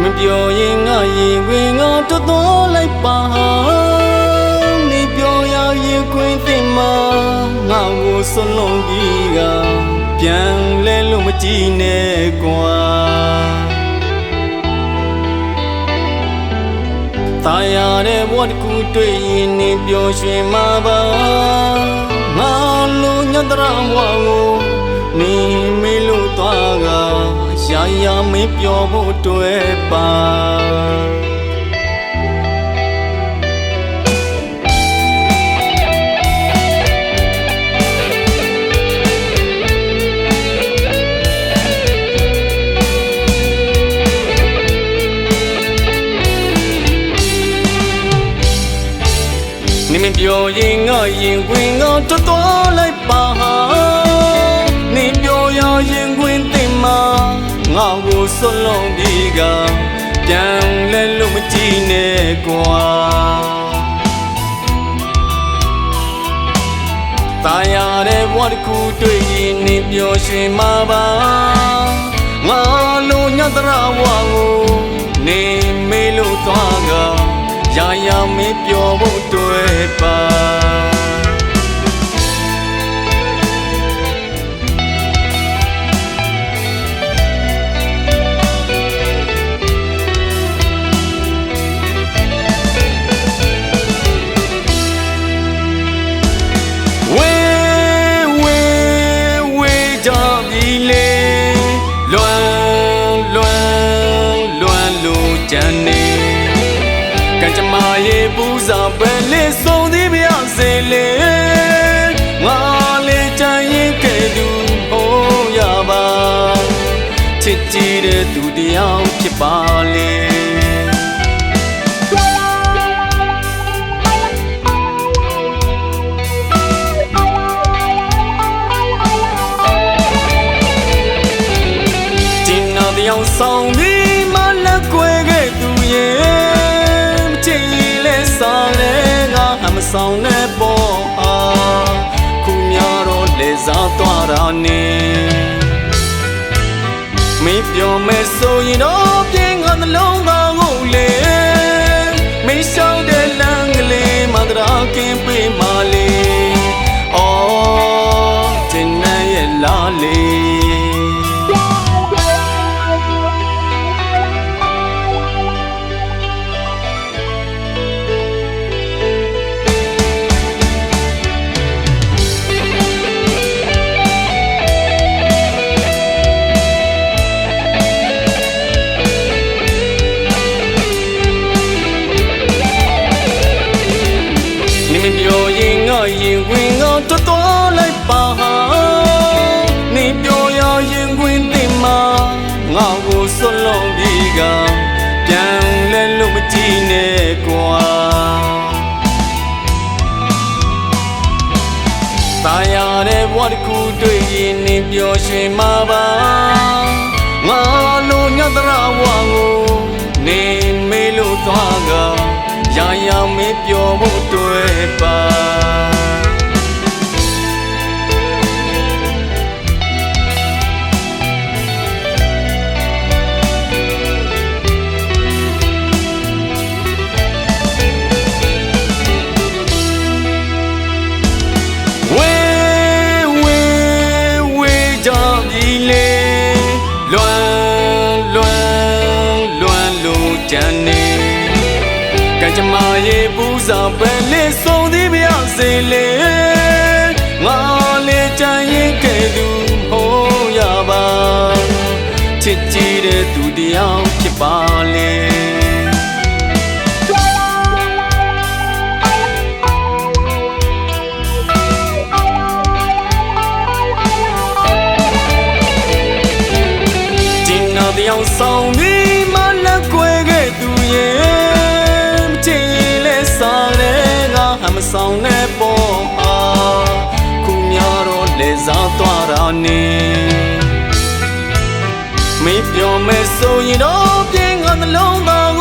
မပြောရင်ငါရင်ဝင်ငါတွတ်တော်လိုက်ပါနေပြောရရင်ခွင်သိမငါကိုဆွလုံးပြီးကပြန်လဲလို့မကြည့်နဲ့ကွာตายရတဲ့ဘဝတစ်ခုတွေ့ရင်နေပျော်ရွှင်မှာပါငါလိုညတရဘဝကိုနေမေးလို့သွားကရှာရမင်းပြောဖို့တွေ့ပါနေမပြောရင်ငါရင်ဝင်ငါတွတ်တော်လိုက်ပါနေပြောရရင်ဝင်သိမငါကိုဆွလုံးပြီးကပြန်လဲလို့မကြည့်နဲ့ကွာตายရတဲ့ဘဝတစ်ခုတွေ့ရင်နေပျော်ရွှင်မှာပါငါလိုညတရဘဝကိုနေမေးလို့သွားကရာရာမင်းပြောဖို့တွေ့ပါကြံနေကံကြမ္မာရေးပူဇော်ပဲလေးဆုံးသည်ပြစေလေငါလေးချမ်းရင်ကဲသူဟောရပါချစ်ကြည်တဲ့သူတယောက်ဖြစ်ပါလေဒီနာတယောက်ဆောင်ပြီးမလက်ကွယ်ခဲ့သူရဲ့မချစ်လဲစားလဲငါမဆောင်နဲ့ပေါ်ဟာခုများတော့လေစားသွားတာနေမင်းပြောမယ်ဆိုရင်တော့ပြင်းငါနှလုံးသားကိုလေမင်းရှောင်းတဲ့လမ်းကလေးမတရာကင်းပေးမလေးအော်ကျင်နေရဲ့လားလေပြောရင်ငါရင်ဝင်ငါတွတ်တော်လိုက်ပါနေပြောရရင်ဝင်သိမငါကိုဆွလုံးပြီးကပြန်လဲလို့မကြည့်နဲ့ကွာตายရတဲ့ဘဝတစ်ခုတွေ့ရင်နေပျော်ရွှင်မှာပါငါလိုညတရဘဝကိုနေမေးလို့သွားကရာရာမင်းပြောဖို့တွေ့ပါဝေကြပြီလေလွမ်းလို့ကြံနေကံကြမ္မာရေးပူဇော်ပဲလေးဆုံးသည်ပြစေလေငါလေးချမ်းရင်ကဲသူဟောရပါချစ်ကြည်တဲ့သူတယောက်ဖြစ်ပါလေဒီနာတယောက်ဆောင်ပြီးမလက်ကွယ်ခဲ့သူရဲ့မဆောင်နဲ့ပေါ်ဟာခုများတော့လေစားသွားတာနေမင်းပြောမယ်ဆိုရင်တော့ပြင်းငါနှလုံးသား